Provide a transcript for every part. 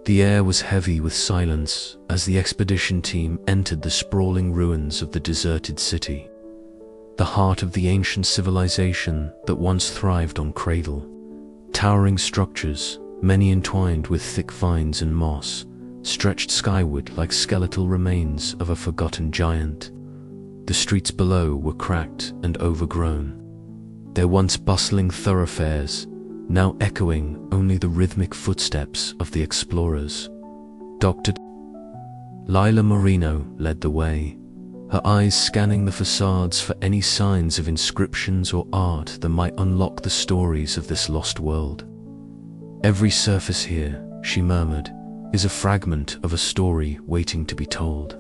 The air was heavy with silence as the expedition team entered the sprawling ruins of the deserted city, the heart of the ancient civilization that once thrived on Cradle. Towering structures, many entwined with thick vines and moss, stretched skyward like skeletal remains of a forgotten giant. The streets below were cracked and overgrown, their once bustling thoroughfares now echoing only the rhythmic footsteps of the explorers. Dr. Lila Moreno led the way, her eyes scanning the facades for any signs of inscriptions or art that might unlock the stories of this lost world. "Every surface here," she murmured, "is a fragment of a story waiting to be told."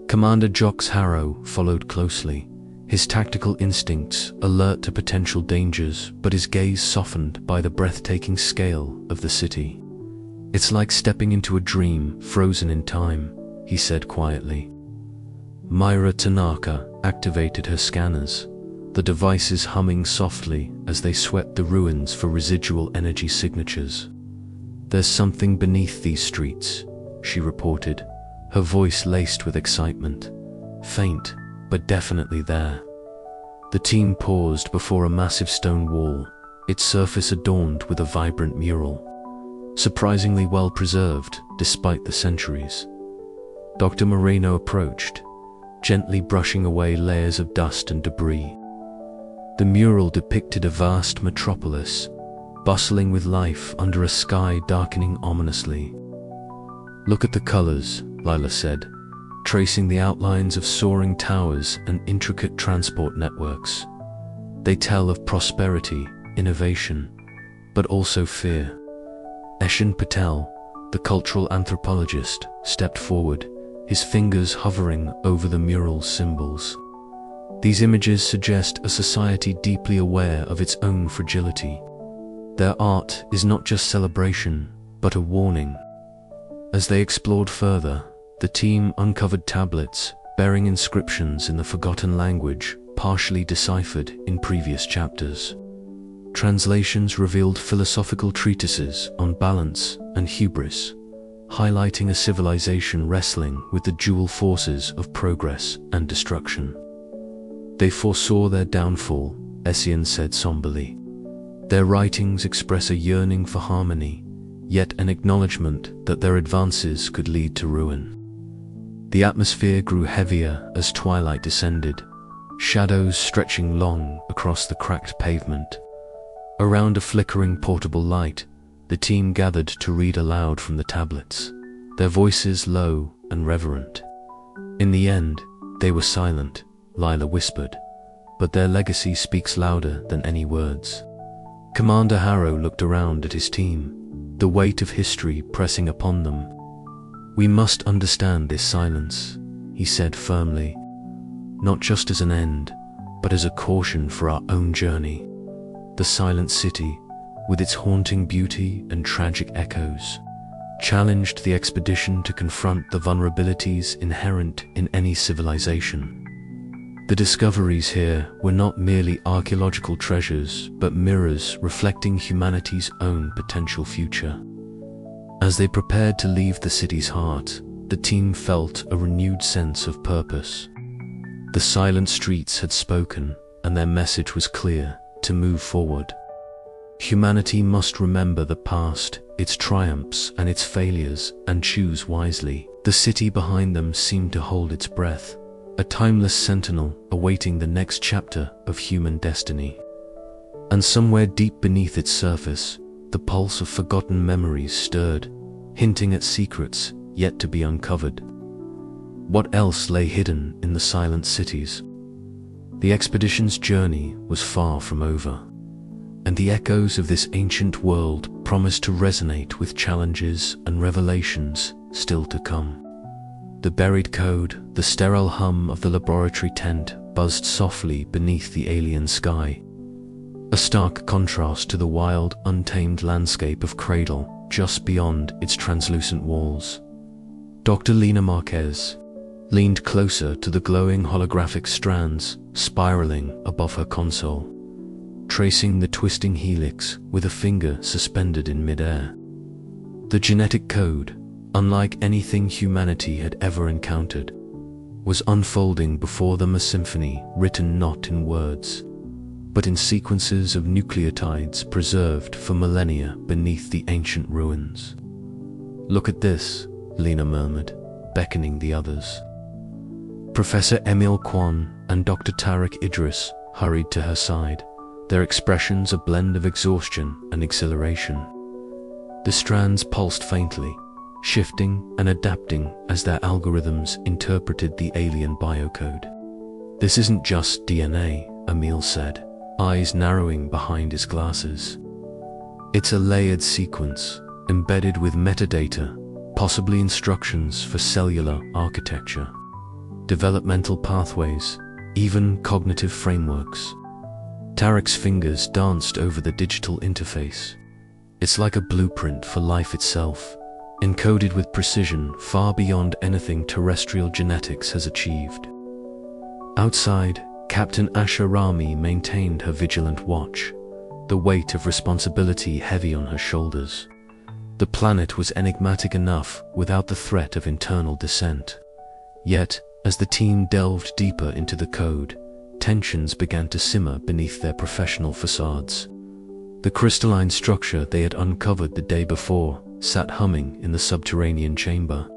Commander Jox Harrow followed closely, his tactical instincts alert to potential dangers, but his gaze softened by the breathtaking scale of the city. "It's like stepping into a dream frozen in time," he said quietly. Myra Tanaka activated her scanners, the devices humming softly as they swept the ruins for residual energy signatures. "There's something beneath these streets," she reported, her voice laced with excitement. "Faint, but definitely there." The team paused before a massive stone wall, its surface adorned with a vibrant mural, surprisingly well preserved despite the centuries. Dr. Moreno approached, gently brushing away layers of dust and debris. The mural depicted a vast metropolis, bustling with life under a sky darkening ominously. "Look at the colors," Lila said, tracing the outlines of soaring towers and intricate transport networks. "They tell of prosperity, innovation, but also fear." Eshin Patel, the cultural anthropologist, stepped forward, his fingers hovering over the mural's symbols. "These images suggest a society deeply aware of its own fragility. Their art is not just celebration, but a warning." As they explored further, the team uncovered tablets bearing inscriptions in the forgotten language, partially deciphered in previous chapters. Translations revealed philosophical treatises on balance and hubris, highlighting a civilization wrestling with the dual forces of progress and destruction. "They foresaw their downfall," Essien said somberly. "Their writings express a yearning for harmony, yet an acknowledgement that their advances could lead to ruin." The atmosphere grew heavier as twilight descended, shadows stretching long across the cracked pavement. Around a flickering portable light, the team gathered to read aloud from the tablets, their voices low and reverent. "In the end, they were silent," Lila whispered, "but their legacy speaks louder than any words." Commander Harrow looked around at his team, the weight of history pressing upon them. "We must understand this silence," he said firmly, "not just as an end, but as a caution for our own journey." The silent city, with its haunting beauty and tragic echoes, challenged the expedition to confront the vulnerabilities inherent in any civilization. The discoveries here were not merely archaeological treasures, but mirrors reflecting humanity's own potential future. As they prepared to leave the city's heart, the team felt a renewed sense of purpose. The silent streets had spoken, and their message was clear: to move forward. Humanity must remember the past, its triumphs and its failures, and choose wisely. The city behind them seemed to hold its breath, a timeless sentinel awaiting the next chapter of human destiny. And somewhere deep beneath its surface, the pulse of forgotten memories stirred, hinting at secrets yet to be uncovered. What else lay hidden in the silent cities? The expedition's journey was far from over, and the echoes of this ancient world promised to resonate with challenges and revelations still to come. The buried code, the sterile hum of the laboratory tent buzzed softly beneath the alien sky, a stark contrast to the wild, untamed landscape of Cradle just beyond its translucent walls. Dr. Lina Marquez leaned closer to the glowing holographic strands spiraling above her console, tracing the twisting helix with a finger suspended in midair. The genetic code, unlike anything humanity had ever encountered, was unfolding before them, a symphony written not in words, but in sequences of nucleotides preserved for millennia beneath the ancient ruins. "Look at this," Lena murmured, beckoning the others. Professor Emil Kwan and Dr. Tarek Idris hurried to her side, their expressions a blend of exhaustion and exhilaration. The strands pulsed faintly, shifting and adapting as their algorithms interpreted the alien biocode. "This isn't just DNA," Emil said, eyes narrowing behind his glasses. "It's a layered sequence, embedded with metadata, possibly instructions for cellular architecture, developmental pathways, even cognitive frameworks." Tarek's fingers danced over the digital interface. "It's like a blueprint for life itself, encoded with precision far beyond anything terrestrial genetics has achieved." Outside, Captain Asha Rami maintained her vigilant watch, the weight of responsibility heavy on her shoulders. The planet was enigmatic enough without the threat of internal dissent. Yet, as the team delved deeper into the code, tensions began to simmer beneath their professional facades. The crystalline structure they had uncovered the day before sat humming in the subterranean chamber,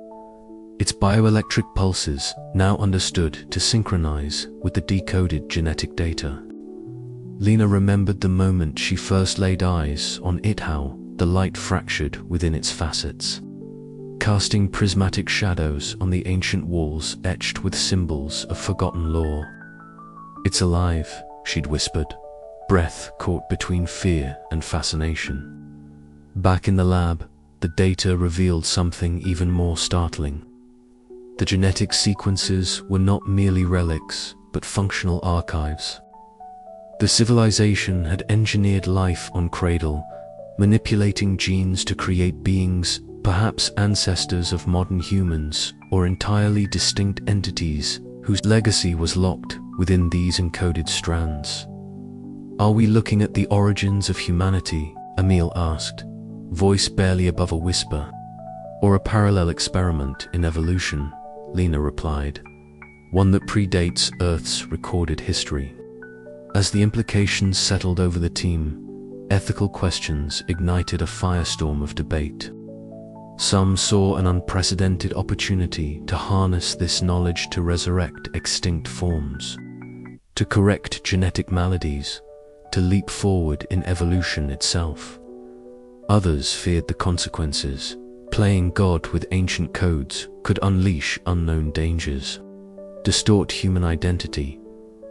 its bioelectric pulses now understood to synchronize with the decoded genetic data. Lena remembered the moment she first laid eyes on it, how the light fractured within its facets, casting prismatic shadows on the ancient walls etched with symbols of forgotten lore. "It's alive," she'd whispered, breath caught between fear and fascination. Back in the lab, the data revealed something even more startling. The genetic sequences were not merely relics, but functional archives. The civilization had engineered life on Cradle, manipulating genes to create beings, perhaps ancestors of modern humans, or entirely distinct entities whose legacy was locked within these encoded strands. "Are we looking at the origins of humanity?" Emil asked, voice barely above a whisper. "Or a parallel experiment in evolution?" Lena replied, "one that predates Earth's recorded history." As the implications settled over the team, ethical questions ignited a firestorm of debate. Some saw an unprecedented opportunity to harness this knowledge to resurrect extinct forms, to correct genetic maladies, to leap forward in evolution itself. Others feared the consequences. Playing God with ancient codes could unleash unknown dangers, distort human identity,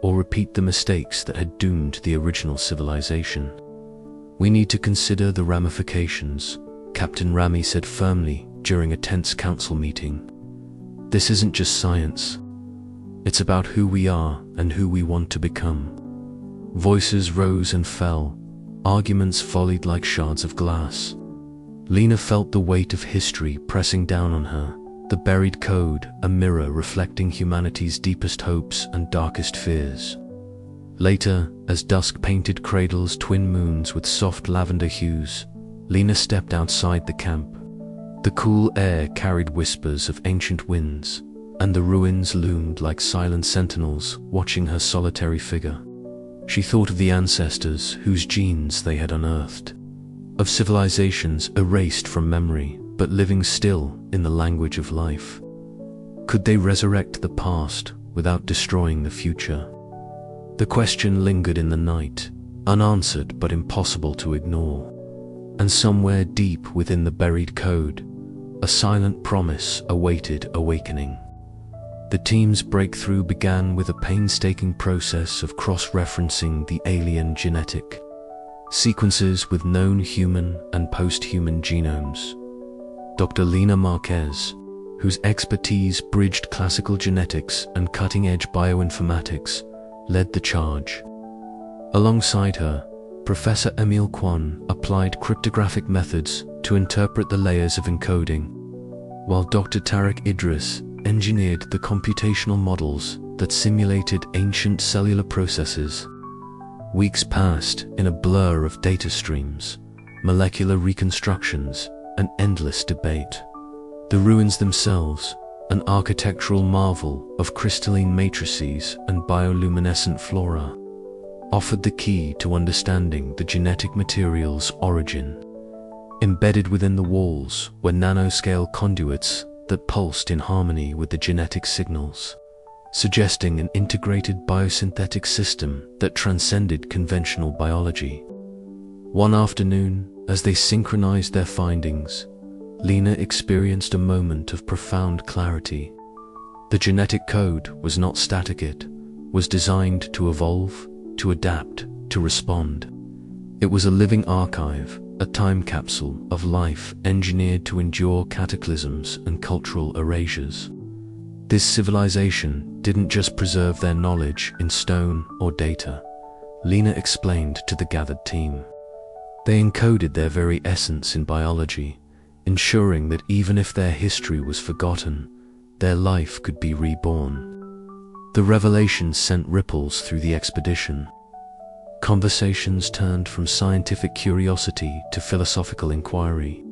or repeat the mistakes that had doomed the original civilization. "We need to consider the ramifications," Captain Rami said firmly during a tense council meeting. "This isn't just science. It's about who we are and who we want to become." Voices rose and fell, arguments volleyed like shards of glass. Lena felt the weight of history pressing down on her, the buried code a mirror reflecting humanity's deepest hopes and darkest fears. Later, as dusk painted Cradle's twin moons with soft lavender hues, Lena stepped outside the camp. The cool air carried whispers of ancient winds, and the ruins loomed like silent sentinels watching her solitary figure. She thought of the ancestors whose genes they had unearthed, of civilizations erased from memory but living still in the language of life. Could they resurrect the past without destroying the future? The question lingered in the night, unanswered but impossible to ignore. And somewhere deep within the buried code, a silent promise awaited awakening. The team's breakthrough began with a painstaking process of cross-referencing the alien genetic sequences with known human and post-human genomes. Dr. Lena Marquez, whose expertise bridged classical genetics and cutting-edge bioinformatics, led the charge. Alongside her, Professor Emil Kwan applied cryptographic methods to interpret the layers of encoding, while Dr. Tarek Idris engineered the computational models that simulated ancient cellular processes. Weeks passed in a blur of data streams, molecular reconstructions, an endless debate. The ruins themselves, an architectural marvel of crystalline matrices and bioluminescent flora, offered the key to understanding the genetic material's origin. Embedded within the walls were nanoscale conduits that pulsed in harmony with the genetic signals, suggesting an integrated biosynthetic system that transcended conventional biology. One afternoon, as they synchronized their findings, Lena experienced a moment of profound clarity. The genetic code was not static, it was designed to evolve, to adapt, to respond. It was a living archive, a time capsule of life engineered to endure cataclysms and cultural erasures. This civilization didn't just preserve their knowledge in stone or data, Lena explained to the gathered team. They encoded their very essence in biology, ensuring that even if their history was forgotten, their life could be reborn. The revelations sent ripples through the expedition. Conversations turned from scientific curiosity to philosophical inquiry.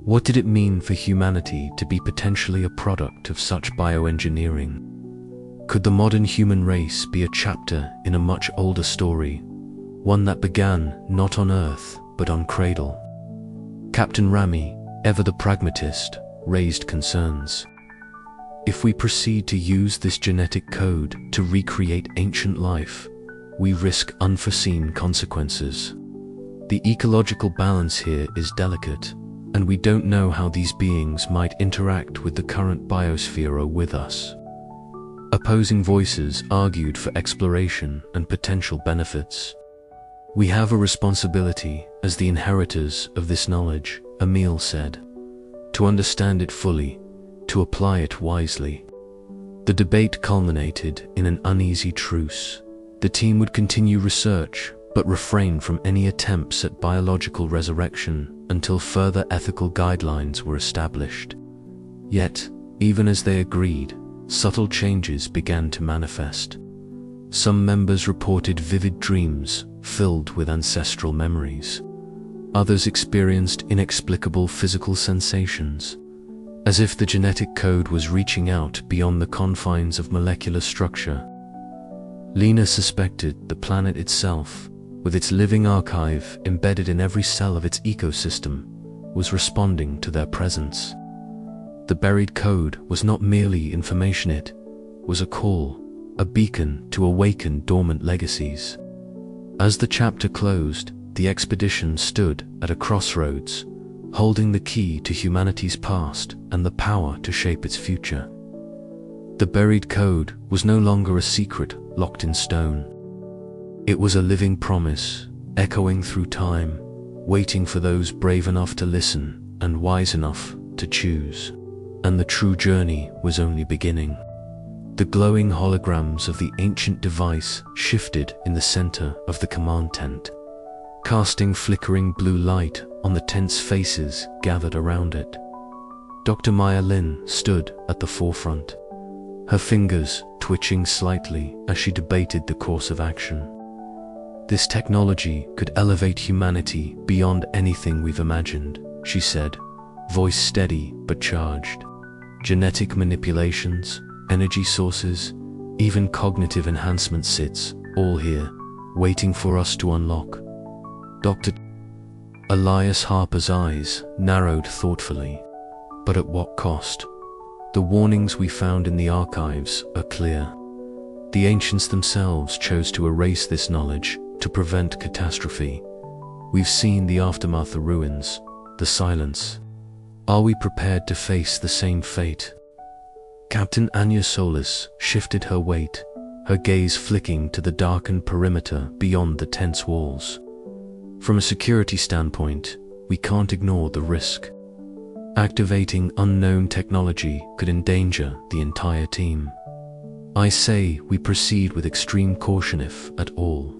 What did it mean for humanity to be potentially a product of such bioengineering? Could the modern human race be a chapter in a much older story, one that began not on Earth but on Cradle? Captain Rami, ever the pragmatist, raised concerns. If we proceed to use this genetic code to recreate ancient life, we risk unforeseen consequences. The ecological balance here is delicate, and we don't know how these beings might interact with the current biosphere or with us. Opposing voices argued for exploration and potential benefits. We have a responsibility as the inheritors of this knowledge, Emil said, to understand it fully, to apply it wisely. The debate culminated in an uneasy truce. The team would continue research, but refrain from any attempts at biological resurrection until further ethical guidelines were established. Yet, even as they agreed, subtle changes began to manifest. Some members reported vivid dreams filled with ancestral memories. Others experienced inexplicable physical sensations, as if the genetic code was reaching out beyond the confines of molecular structure. Lena suspected the planet itself, with its living archive embedded in every cell of its ecosystem, was responding to their presence. The buried code was not merely information, it was a call, a beacon to awaken dormant legacies. As the chapter closed, the expedition stood at a crossroads, holding the key to humanity's past and the power to shape its future. The buried code was no longer a secret locked in stone. It was a living promise, echoing through time, waiting for those brave enough to listen and wise enough to choose. And the true journey was only beginning. The glowing holograms of the ancient device shifted in the center of the command tent, casting flickering blue light on the tense faces gathered around it. Dr. Maya Lin stood at the forefront, her fingers twitching slightly as she debated the course of action. This technology could elevate humanity beyond anything we've imagined, she said, voice steady but charged. Genetic manipulations, energy sources, even cognitive enhancement sits all here, waiting for us to unlock. Dr. Elias Harper's eyes narrowed thoughtfully. But at what cost? The warnings we found in the archives are clear. The ancients themselves chose to erase this knowledge to prevent catastrophe. We've seen the aftermath, the ruins, the silence. Are we prepared to face the same fate? Captain Anya Solis shifted her weight, her gaze flicking to the darkened perimeter beyond the tent's walls. From a security standpoint, we can't ignore the risk. Activating unknown technology could endanger the entire team. I say we proceed with extreme caution if at all.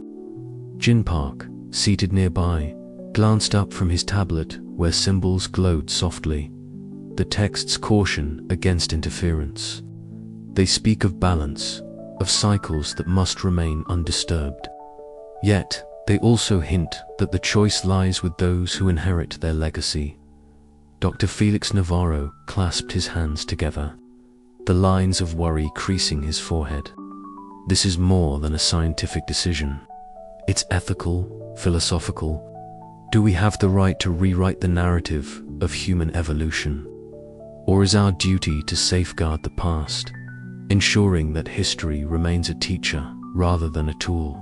Jin Park, seated nearby, glanced up from his tablet where symbols glowed softly. The texts caution against interference. They speak of balance, of cycles that must remain undisturbed. Yet, they also hint that the choice lies with those who inherit their legacy. Dr. Felix Navarro clasped his hands together, the lines of worry creasing his forehead. This is more than a scientific decision. It's ethical, philosophical. Do we have the right to rewrite the narrative of human evolution? Or is our duty to safeguard the past, ensuring that history remains a teacher rather than a tool?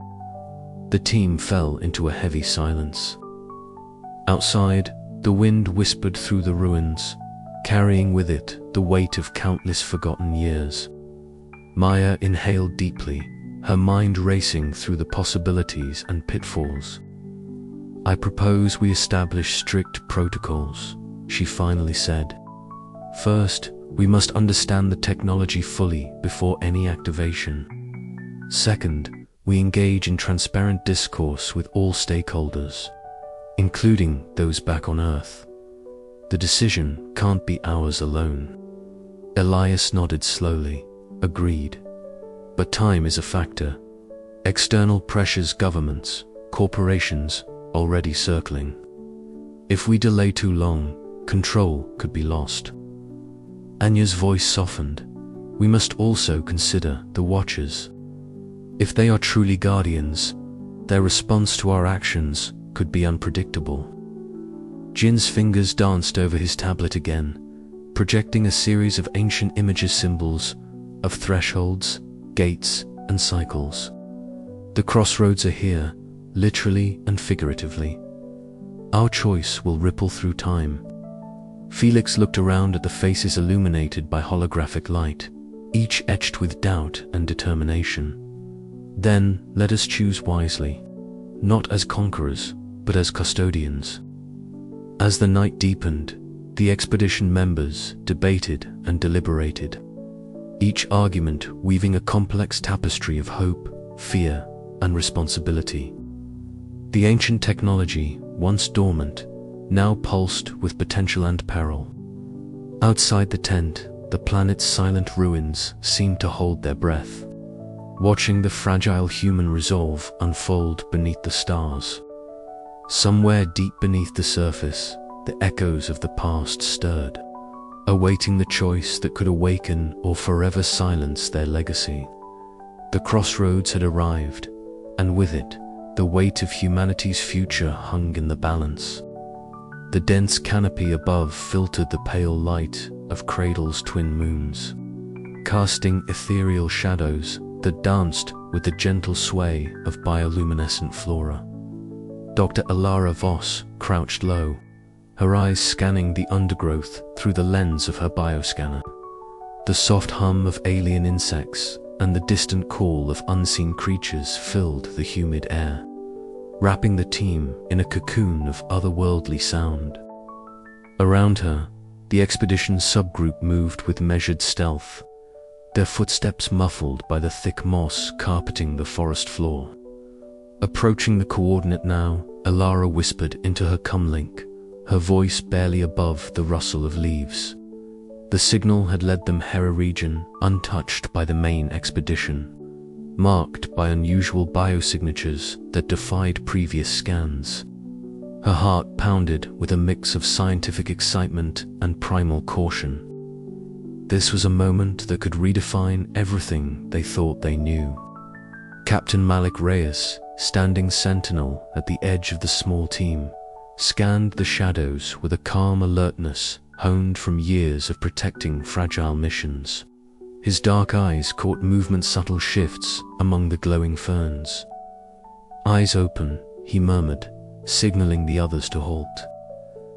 The team fell into a heavy silence. Outside, the wind whispered through the ruins, carrying with it the weight of countless forgotten years. Maya inhaled deeply, her mind racing through the possibilities and pitfalls. "I propose we establish strict protocols," she finally said. "First, we must understand the technology fully before any activation. Second, we engage in transparent discourse with all stakeholders, including those back on Earth. The decision can't be ours alone." Elias nodded slowly, agreed. But time is a factor. External pressures, governments, corporations, already circling. If we delay too long, control could be lost. Anya's voice softened. "We must also consider the Watchers. If they are truly guardians, their response to our actions could be unpredictable." Jin's fingers danced over his tablet again, projecting a series of ancient images, symbols of thresholds, gates, and cycles. "The crossroads are here, literally and figuratively. Our choice will ripple through time." Felix looked around at the faces illuminated by holographic light, each etched with doubt and determination. "Then let us choose wisely, not as conquerors, but as custodians." As the night deepened, the expedition members debated and deliberated, each argument weaving a complex tapestry of hope, fear, and responsibility. The ancient technology, once dormant, now pulsed with potential and peril. Outside the tent, the planet's silent ruins seemed to hold their breath, watching the fragile human resolve unfold beneath the stars. Somewhere deep beneath the surface, the echoes of the past stirred, awaiting the choice that could awaken or forever silence their legacy. The crossroads had arrived, and with it, the weight of humanity's future hung in the balance. The dense canopy above filtered the pale light of Cradle's twin moons, casting ethereal shadows that danced with the gentle sway of bioluminescent flora. Dr. Alara Voss crouched low, her eyes scanning the undergrowth through the lens of her bioscanner. The soft hum of alien insects and the distant call of unseen creatures filled the humid air, wrapping the team in a cocoon of otherworldly sound. Around her, the expedition subgroup moved with measured stealth, their footsteps muffled by the thick moss carpeting the forest floor. Approaching the coordinate now, Alara whispered into her comlink, her voice barely above the rustle of leaves. The signal had led them Hera region, untouched by the main expedition, marked by unusual biosignatures that defied previous scans. Her heart pounded with a mix of scientific excitement and primal caution. This was a moment that could redefine everything they thought they knew. Captain Malik Reyes, standing sentinel at the edge of the small team, scanned the shadows with a calm alertness honed from years of protecting fragile missions. His dark eyes caught movement's subtle shifts among the glowing ferns. "Eyes open," he murmured, signaling the others to halt.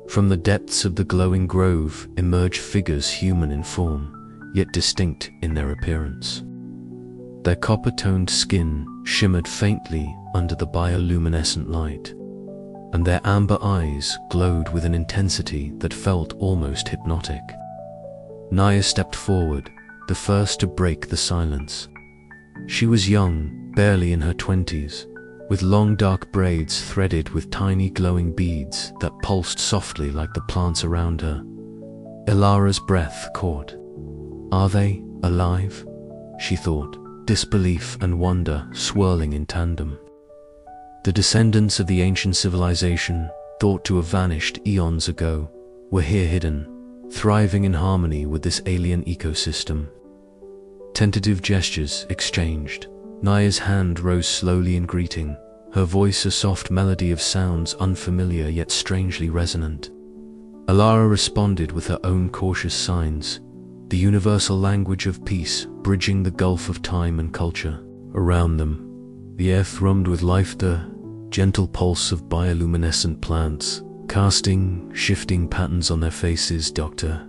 From the depths of the glowing grove emerged figures human in form, yet distinct in their appearance. Their copper-toned skin shimmered faintly under the bioluminescent light, and their amber eyes glowed with an intensity that felt almost hypnotic. Naya stepped forward, the first to break the silence. She was young, barely in her 20s, with long dark braids threaded with tiny glowing beads that pulsed softly like the plants around her. Ilara's breath caught. "Are they alive?" she thought, disbelief and wonder swirling in tandem. The descendants of the ancient civilization, thought to have vanished eons ago, were here hidden, thriving in harmony with this alien ecosystem. Tentative gestures exchanged. Naya's hand rose slowly in greeting, her voice a soft melody of sounds unfamiliar yet strangely resonant. Alara responded with her own cautious signs, the universal language of peace bridging the gulf of time and culture. Around them, the air thrummed with life, the gentle pulse of bioluminescent plants, casting shifting patterns on their faces. Dr.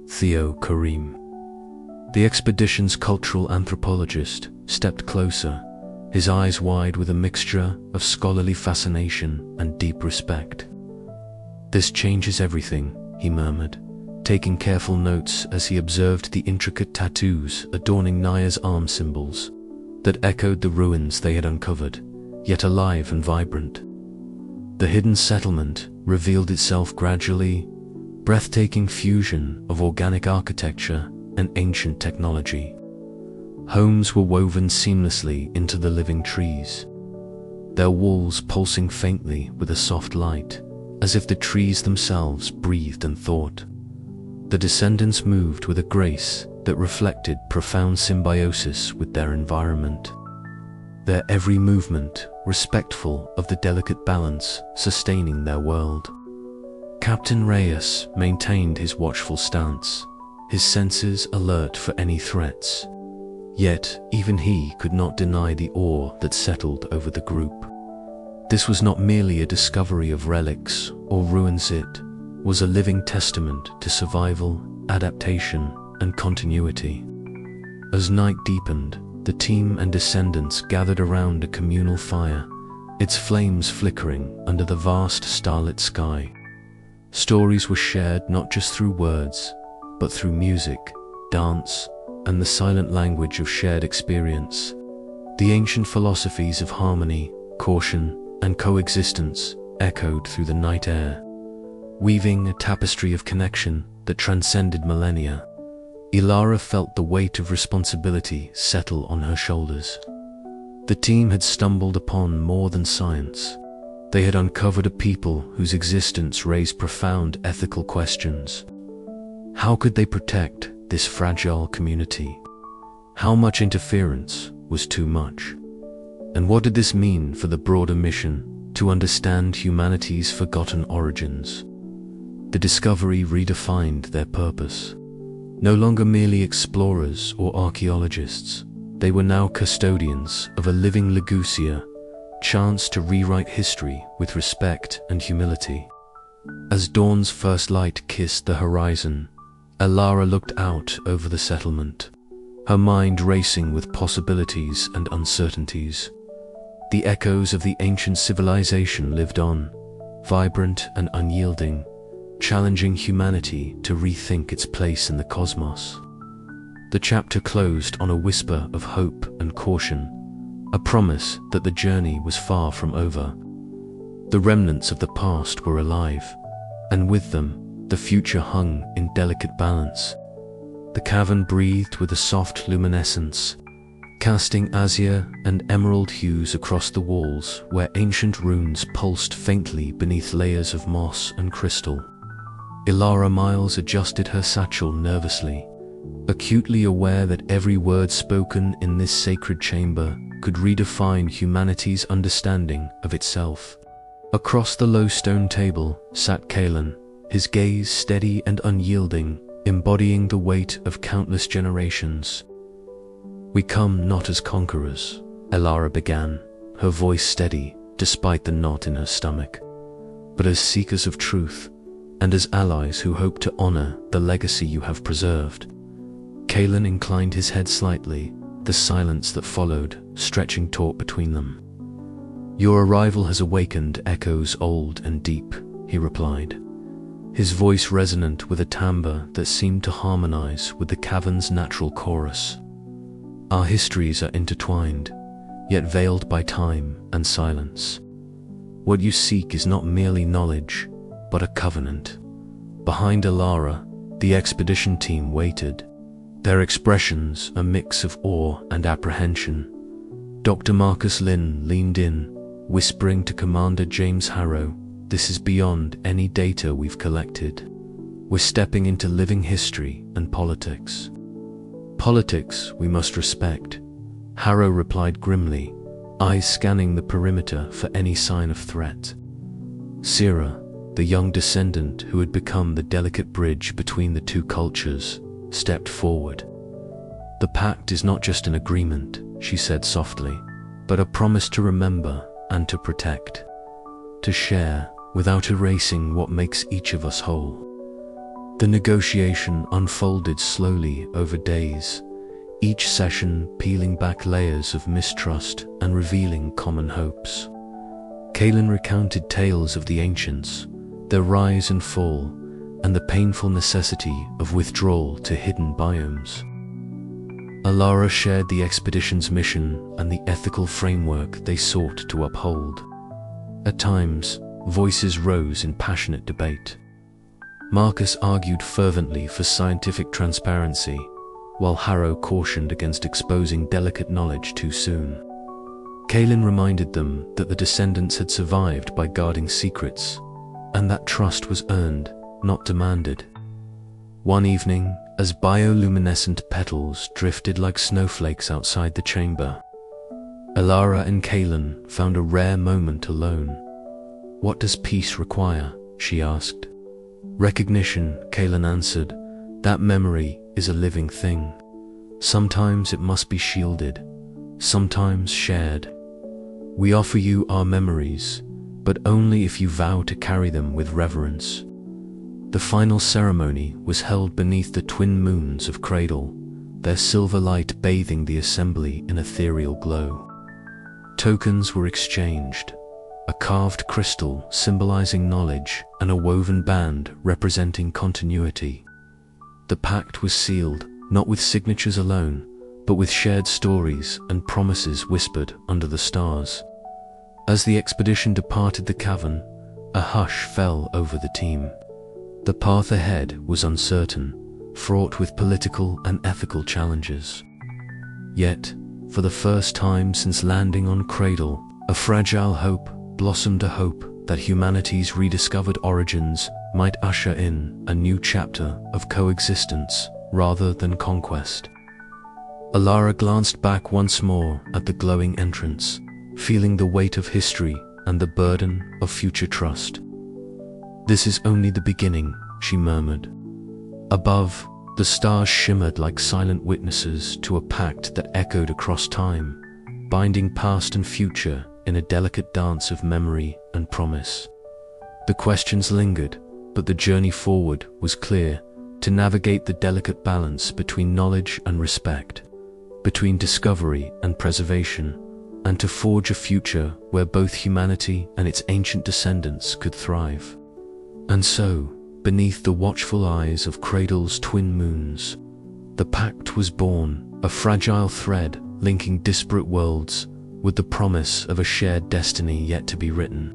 Theo Karim, the expedition's cultural anthropologist, stepped closer, his eyes wide with a mixture of scholarly fascination and deep respect. "This changes everything," he murmured, taking careful notes as he observed the intricate tattoos adorning Naya's arm symbols that echoed the ruins they had uncovered, yet alive and vibrant. The hidden settlement revealed itself gradually, breathtaking fusion of organic architecture and ancient technology. Homes were woven seamlessly into the living trees, their walls pulsing faintly with a soft light, as if the trees themselves breathed and thought. The descendants moved with a grace that reflected profound symbiosis with their environment, their every movement respectful of the delicate balance sustaining their world. Captain Reyes maintained his watchful stance, his senses alert for any threats. Yet, even he could not deny the awe that settled over the group. This was not merely a discovery of relics or ruins, it was a living testament to survival, adaptation, and continuity. As night deepened, the team and descendants gathered around a communal fire, its flames flickering under the vast starlit sky. Stories were shared not just through words, but through music, dance, and the silent language of shared experience. The ancient philosophies of harmony, caution, and coexistence echoed through the night air, weaving a tapestry of connection that transcended millennia. Ilara felt the weight of responsibility settle on her shoulders. The team had stumbled upon more than science. They had uncovered a people whose existence raised profound ethical questions. How could they protect this fragile community? How much interference was too much? And what did this mean for the broader mission to understand humanity's forgotten origins? The discovery redefined their purpose. No longer merely explorers or archaeologists, they were now custodians of a living legacia, chance to rewrite history with respect and humility. As dawn's first light kissed the horizon, Alara looked out over the settlement, her mind racing with possibilities and uncertainties. The echoes of the ancient civilization lived on, vibrant and unyielding, challenging humanity to rethink its place in the cosmos. The chapter closed on a whisper of hope and caution, a promise that the journey was far from over. The remnants of the past were alive, and with them, the future hung in delicate balance. The cavern breathed with a soft luminescence, casting azure and emerald hues across the walls where ancient runes pulsed faintly beneath layers of moss and crystal. Ilara Miles adjusted her satchel nervously, acutely aware that every word spoken in this sacred chamber could redefine humanity's understanding of itself. Across the low stone table sat Kalen, his gaze steady and unyielding, embodying the weight of countless generations. "We come not as conquerors," Elara began, her voice steady despite the knot in her stomach, "but as seekers of truth, and as allies who hope to honor the legacy you have preserved." Kalen inclined his head slightly, the silence that followed stretching taut between them. "Your arrival has awakened echoes old and deep," he replied, his voice resonant with a timbre that seemed to harmonize with the cavern's natural chorus. "Our histories are intertwined, yet veiled by time and silence. What you seek is not merely knowledge, but a covenant." Behind Alara, the expedition team waited, their expressions a mix of awe and apprehension. Dr. Marcus Lynn leaned in, whispering to Commander James Harrow, "This is beyond any data we've collected. We're stepping into living history and politics. Politics we must respect, Harrow replied grimly, eyes scanning the perimeter for any sign of threat. Sira, the young descendant who had become the delicate bridge between the two cultures, stepped forward. The pact is not just an agreement, she said softly, but a promise to remember and to protect, to share without erasing what makes each of us whole. The negotiation unfolded slowly over days, each session peeling back layers of mistrust and revealing common hopes. Kaelin recounted tales of the ancients, their rise and fall, and the painful necessity of withdrawal to hidden biomes. Alara shared the expedition's mission and the ethical framework they sought to uphold. At times, voices rose in passionate debate. Marcus argued fervently for scientific transparency, while Harrow cautioned against exposing delicate knowledge too soon. Kaelin reminded them that the descendants had survived by guarding secrets, and that trust was earned, not demanded. One evening, as bioluminescent petals drifted like snowflakes outside the chamber, Alara and Kaelin found a rare moment alone. "What does peace require?" she asked. "Recognition," Kaelin answered. "That memory is a living thing. Sometimes it must be shielded, sometimes shared. We offer you our memories, but only if you vow to carry them with reverence." The final ceremony was held beneath the twin moons of Cradle, their silver light bathing the assembly in ethereal glow. Tokens were exchanged, a carved crystal symbolizing knowledge and a woven band representing continuity. The pact was sealed, not with signatures alone, but with shared stories and promises whispered under the stars. As the expedition departed the cavern, a hush fell over the team. The path ahead was uncertain, fraught with political and ethical challenges. Yet, for the first time since landing on Cradle, a fragile hope blossomed, a hope that humanity's rediscovered origins might usher in a new chapter of coexistence rather than conquest. Alara glanced back once more at the glowing entrance, feeling the weight of history and the burden of future trust. "This is only the beginning," she murmured. Above, the stars shimmered like silent witnesses to a pact that echoed across time, binding past and future in a delicate dance of memory and promise. The questions lingered, but the journey forward was clear: to navigate the delicate balance between knowledge and respect, between discovery and preservation, and to forge a future where both humanity and its ancient descendants could thrive. And so, beneath the watchful eyes of Cradle's twin moons, the pact was born, a fragile thread linking disparate worlds with the promise of a shared destiny yet to be written.